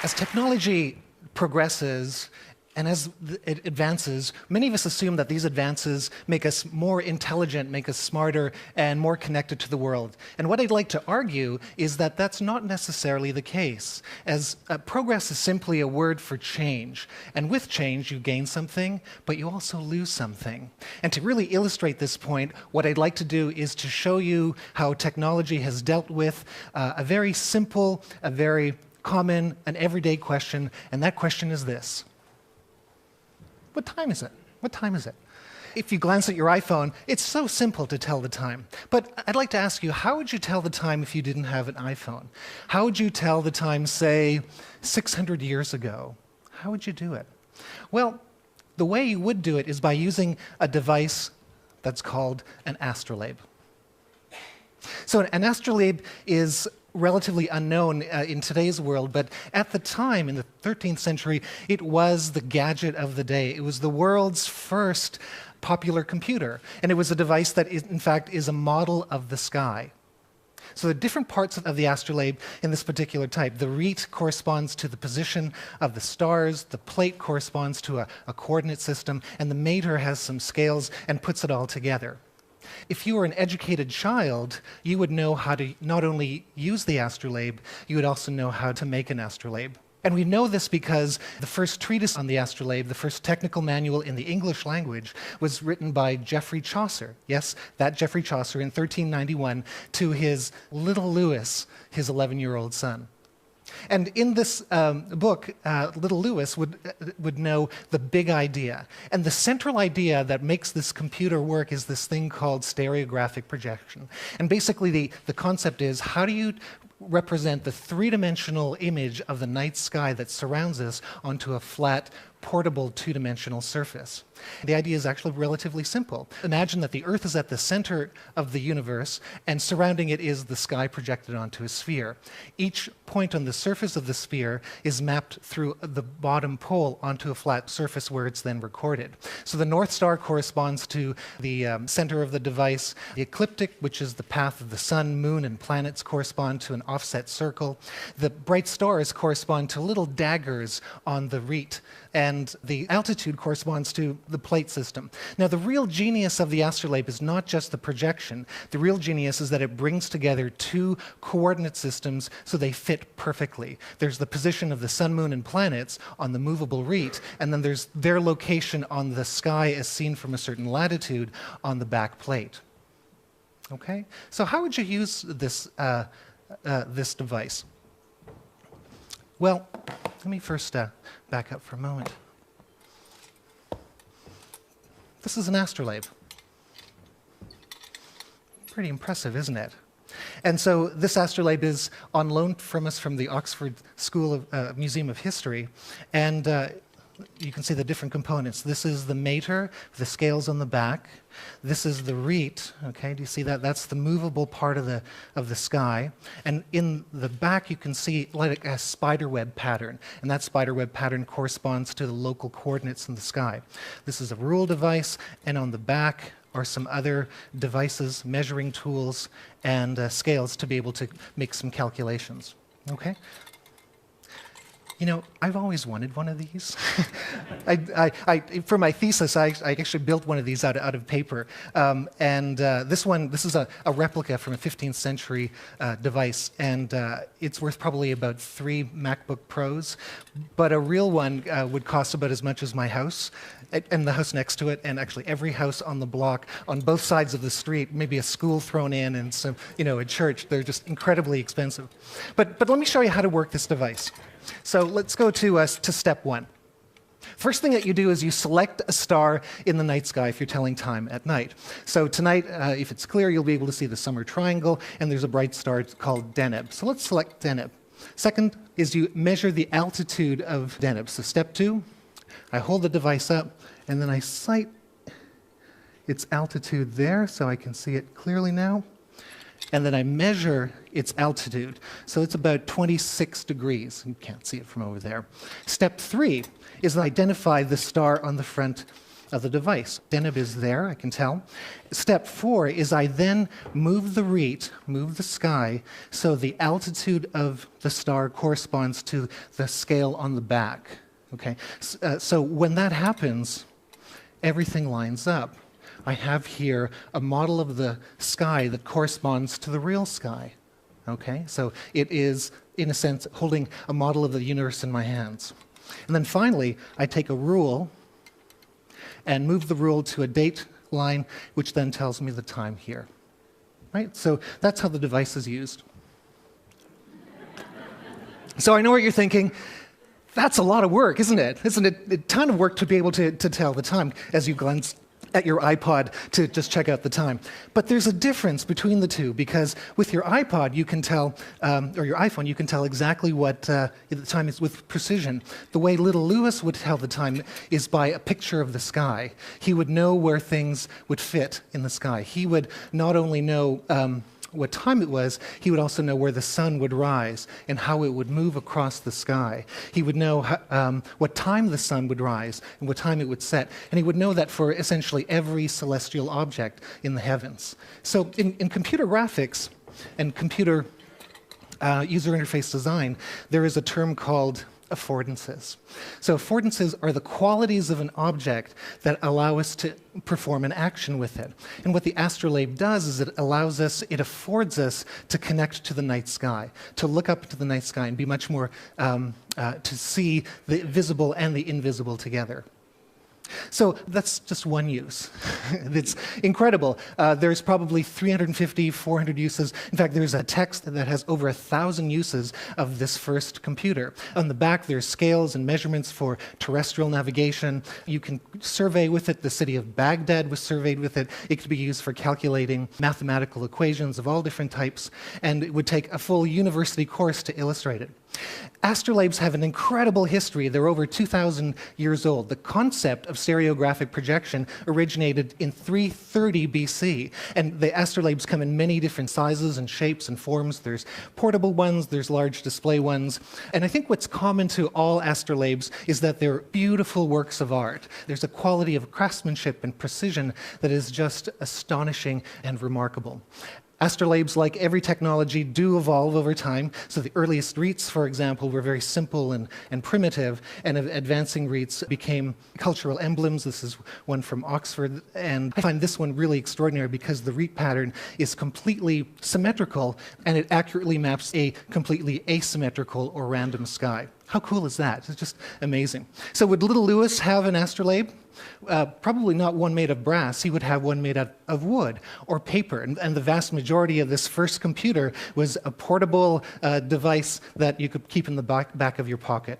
As technology progresses and as it advances, many of us assume that these advances make us more intelligent, make us smarter, and more connected to the world. And what I'd like to argue is that that's not necessarily the case, as progress is simply a word for change. And with change, you gain something, but you also lose something. And to really illustrate this point, what I'd like to do is to show you how technology has dealt with a very simple, a very common, an everyday question, and that question is this. What time is it? What time is it? If you glance at your iPhone, it's so simple to tell the time. But I'd like to ask you, how would you tell the time if you didn't have an iPhone? How would you tell the time, say, 600 years ago? How would you do it? Well, the way you would do it is by using a device that's called an astrolabe. So an astrolabe is relatively unknown in today's world, but at the time, in the 13th century, it was the gadget of the day. It was the world's first popular computer, and it was a device that, in fact, is a model of the sky. So the different parts of the astrolabe in this particular type, the rete corresponds to the position of the stars, the plate corresponds to a coordinate system, and the mater has some scales and puts it all together. If you were an educated child, you would know how to not only use the astrolabe, you would also know how to make an astrolabe. And we know this because the first treatise on the astrolabe, the first technical manual in the English language, was written by Geoffrey Chaucer. Yes, that Geoffrey Chaucer in 1391 to his little Lewis, his 11-year-old son. And in this book, little Lewis would know the big idea. And the central idea that makes this computer work is this thing called stereographic projection. And basically the concept is, how do you represent the three-dimensional image of the night sky that surrounds us onto a flat, portable two-dimensional surface? The idea is actually relatively simple. Imagine that the Earth is at the center of the universe, and surrounding it is the sky projected onto a sphere. Each point on the surface of the sphere is mapped through the bottom pole onto a flat surface where it's then recorded. So the North Star corresponds to the center of the device. The ecliptic, which is the path of the sun, moon, and planets, correspond to an offset circle. The bright stars correspond to little daggers on the rete, and the altitude corresponds to the plate system. Now, the real genius of the astrolabe is not just the projection. The real genius is that it brings together two coordinate systems so they fit perfectly. There's the position of the sun, moon, and planets on the movable rete, and then there's their location on the sky as seen from a certain latitude on the back plate. Okay? So how would you use this, this device? Well, let me first back up for a moment. This is an astrolabe. Pretty impressive, isn't it? And so this astrolabe is on loan from us from the Oxford School of Museum of History, and you can see the different components. This is the mater, the scales on the back. This is the rete, okay, do you see that? That's the movable part of the sky. And in the back you can see like a spiderweb pattern, and that spiderweb pattern corresponds to the local coordinates in the sky. This is a rule device, and on the back are some other devices, measuring tools, and scales to be able to make some calculations, okay? You know, I've always wanted one of these. For my thesis, I actually built one of these out of paper. This is a replica from a 15th century device, and it's worth probably about 3 MacBook Pros. But a real one would cost about as much as my house, and the house next to it, and actually every house on the block, on both sides of the street, maybe a school thrown in, and some, you know, a church. They're just incredibly expensive. But let me show you how to work this device. So let's go to step 1. First thing that you do is you select a star in the night sky if you're telling time at night. So tonight, if it's clear, you'll be able to see the summer triangle, and there's a bright star called Deneb. So let's select Deneb. Second is you measure the altitude of Deneb. So step 2, I hold the device up, and then I sight its altitude there so I can see it clearly now. and then I measure its altitude. So it's about 26 degrees. You can't see it from over there. Step 3 is to identify the star on the front of the device. Deneb is there, I can tell. Step 4 is I then move the REIT, move the sky, so the altitude of the star corresponds to the scale on the back. Okay? So when that happens, everything lines up. I have here a model of the sky that corresponds to the real sky. Okay? So it is, in a sense, holding a model of the universe in my hands. And then finally, I take a rule and move the rule to a date line, which then tells me the time here. Right? So that's how the device is used. So I know what you're thinking. That's a lot of work, isn't it? Isn't it a ton of work to be able to tell the time as you glance at your iPod to just check out the time? But there's a difference between the two, because with your iPod you can tell, or your iPhone, you can tell exactly what the time is with precision. The way little Lewis would tell the time is by a picture of the sky. He would know where things would fit in the sky. He would not only know what time it was, he would also know where the sun would rise and how it would move across the sky. He would know what time the sun would rise and what time it would set. And he would know that for essentially every celestial object in the heavens. So in computer graphics and computer user interface design, there is a term called affordances. So affordances are the qualities of an object that allow us to perform an action with it. And what the astrolabe does is it affords us to connect to the night sky, to look up to the night sky and be much more, to see the visible and the invisible together. So that's just one use. It's incredible. There's probably 350, 400 uses. In fact, there's a text that has over 1,000 uses of this first computer. On the back, there's scales and measurements for terrestrial navigation. You can survey with it. The city of Baghdad was surveyed with it. It could be used for calculating mathematical equations of all different types, and it would take a full university course to illustrate it. Astrolabes have an incredible history. They're over 2,000 years old. The concept of stereographic projection originated in 330 BC, and the astrolabes come in many different sizes and shapes and forms. There's portable ones, there's large display ones, and I think what's common to all astrolabes is that they're beautiful works of art. There's a quality of craftsmanship and precision that is just astonishing and remarkable. Astrolabes, like every technology, do evolve over time. So the earliest REITs, for example, were very simple and primitive, and advancing REITs became cultural emblems. This is one from Oxford, and I find this one really extraordinary because the REIT pattern is completely symmetrical, and it accurately maps a completely asymmetrical or random sky. How cool is that? It's just amazing. So would little Lewis have an astrolabe? Probably not one made of brass. He would have one made out of wood or paper. And the vast majority of this first computer was a portable device that you could keep in the back of your pocket.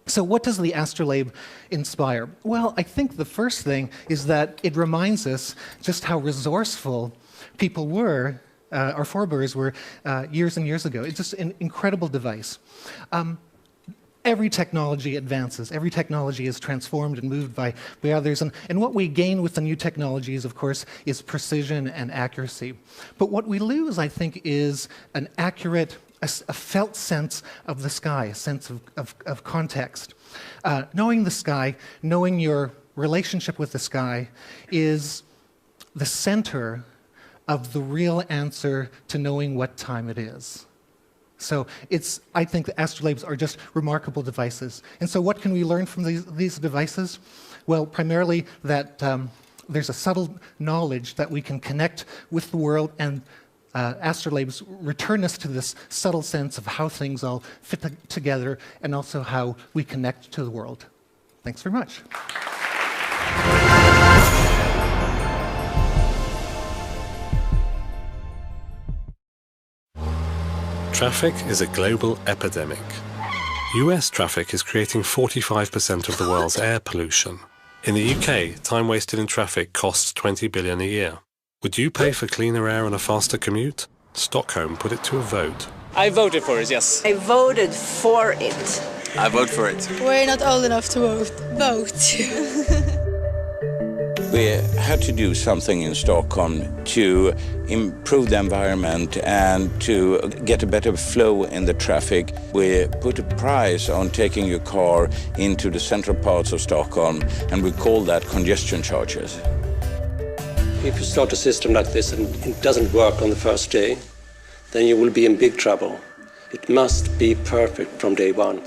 So what does the astrolabe inspire? Well, I think the first thing is that it reminds us just how resourceful people were, our forebears were, years and years ago. It's just an incredible device. Every technology advances. Every technology is transformed and moved by others. And what we gain with the new technologies, of course, is precision and accuracy. But what we lose, I think, is an accurate, a felt sense of the sky, a sense of context. Knowing the sky, knowing your relationship with the sky, is the center of the real answer to knowing what time it is. So I think the astrolabes are just remarkable devices. And so what can we learn from these devices? Well, primarily that there's a subtle knowledge that we can connect with the world, and astrolabes return us to this subtle sense of how things all fit together and also how we connect to the world. Thanks very much. Traffic is a global epidemic. US traffic is creating 45% of the world's air pollution. In the UK, time wasted in traffic costs $20 billion a year. Would you pay for cleaner air and a faster commute? Stockholm put it to a vote. I voted for it, yes. I voted for it. I vote for it. We're not old enough to vote. We had to do something in Stockholm to improve the environment and to get a better flow in the traffic. We put a price on taking your car into the central parts of Stockholm, and we call that congestion charges. If you start a system like this and it doesn't work on the first day, then you will be in big trouble. It must be perfect from day one.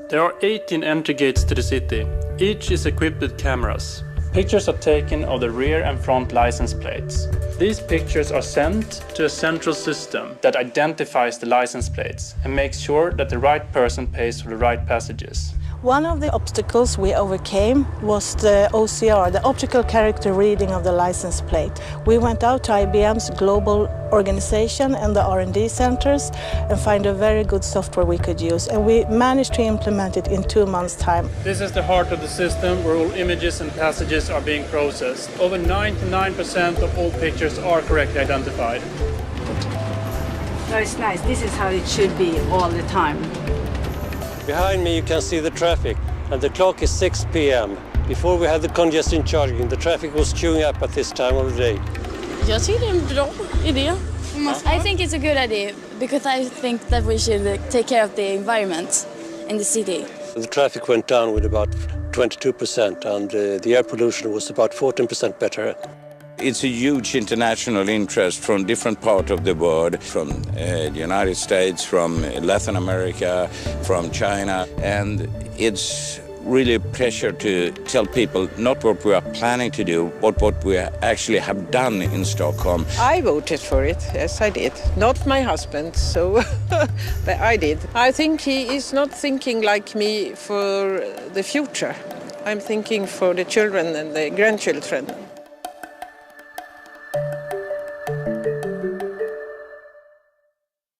There are 18 entry gates to the city. Each is equipped with cameras. Pictures are taken of the rear and front license plates. These pictures are sent to a central system that identifies the license plates and makes sure that the right person pays for the right passages. One of the obstacles we overcame was the OCR, the optical character reading of the license plate. We went out to IBM's global organization and the R&D centers and find a very good software we could use, and we managed to implement it in 2 months' time. This is the heart of the system where all images and passages are being processed. Over 99% of all pictures are correctly identified. No, it's nice. This is how it should be all the time. Behind me you can see the traffic, and the clock is 6 p.m. Before we had the congestion charging, the traffic was queuing up at this time of the day. Jag tycker det är en bra idé. I think it's a good idea because I think that we should take care of the environment in the city. The traffic went down with about 22% and the air pollution was about 14% better. It's a huge international interest from different parts of the world, from the United States, from Latin America, from China, and it's really a pleasure to tell people not what we are planning to do, but what we actually have done in Stockholm. I voted for it, yes I did. Not my husband, so but I did. I think he is not thinking like me for the future. I'm thinking for the children and the grandchildren.